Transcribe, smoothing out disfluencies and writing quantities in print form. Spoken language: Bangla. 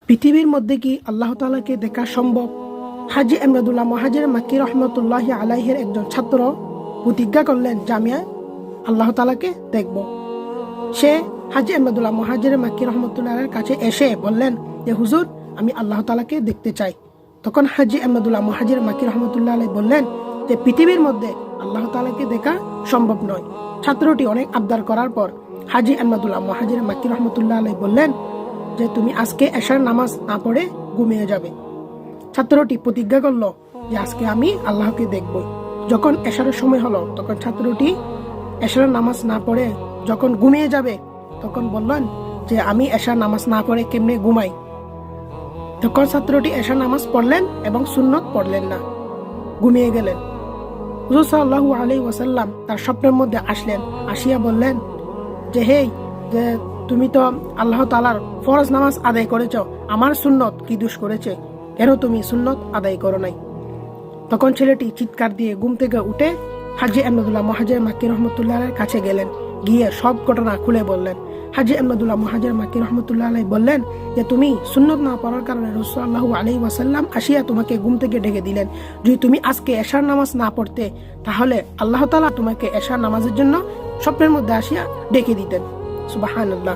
পৃথিবীর মধ্যে কি আল্লাহ তাআলাকে দেখা সম্ভব? হাজী এমদাদুল্লাহ মুহাজির মাক্কি রহমতুল্লাহি আলাইহির একজন ছাত্র প্রতিজ্ঞা করলেন যে আমি আল্লাহ তাআলাকে দেখব। সে হাজী এমদাদুল্লাহ মুহাজির মাক্কি রহমতুল্লাহের কাছে এসে বললেন যে হুজুর, আমি আল্লাহ তাআলাকে দেখতে চাই। তখন হাজী এমদাদুল্লাহ মুহাজির মাক্কি রহমতুল্লাহ আলাইহি বললেন যে পৃথিবীর মধ্যে আল্লাহ তাআলাকে দেখা সম্ভব নয়। ছাত্রটি অনেক আবদার করার পর হাজী এমদাদুল্লাহ মুহাজির মাক্কি রহমতুল্লাহ আলাইহি বললেন যে তুমি আজকে এশার নামাজ না পড়ে ঘুমিয়ে যাবে। ছাত্রটি প্রতিজ্ঞা করলো যে আজকে আমি আল্লাহকে দেখব। যখন এশারের সময় হলো তখন ছাত্রটি এশার নামাজ না পড়ে যখন ঘুমিয়ে যাবে তখন বললেন যে আমি এশার নামাজ না পড়ে কেমনে ঘুমাই। তখন ছাত্রটি এশার নামাজ পড়লেন এবং সুন্নত পড়লেন না, ঘুমিয়ে গেলেন। হুজুর সাল্লাল্লাহু আলাইহি ওয়াসাল্লাম তার স্বপ্নের মধ্যে আসলেন, আসিয়া বললেন যে হেই, যে তুমি তো আল্লাহ তাআলার ফরজ নামাজ আদায় করেছ, আমার সুন্নত কি দোষ করেছে, কেন তুমি সুন্নত আদায় করো নাই? তখন ছেলেটি চিৎকার দিয়ে ঘুম থেকে উঠে হাজী এমদাদুল্লাহ মুহাজির মাক্কি রহমতুল্লাহের কাছে গেলেন, গিয়ে সব ঘটনা খুলে বললেন। হাজী এমদাদুল্লাহ মুহাজির মাক্কি রহমতুল্লাহ আলাইহি বললেন যে তুমি সুন্নত না পড়ার কারণে রাসূল সাল্লাল্লাহু আলাইহি ওয়াসাল্লাম আসিয়া তোমাকে ঘুম থেকে ডেকে দিলেন। যদি তুমি আজকে এশার নামাজ না পড়তে তাহলে আল্লাহ তাআলা তোমাকে এশার নামাজের জন্য স্বপ্নের মধ্যে আসিয়া ডেকে দিতেন। সুবহানাল্লাহ।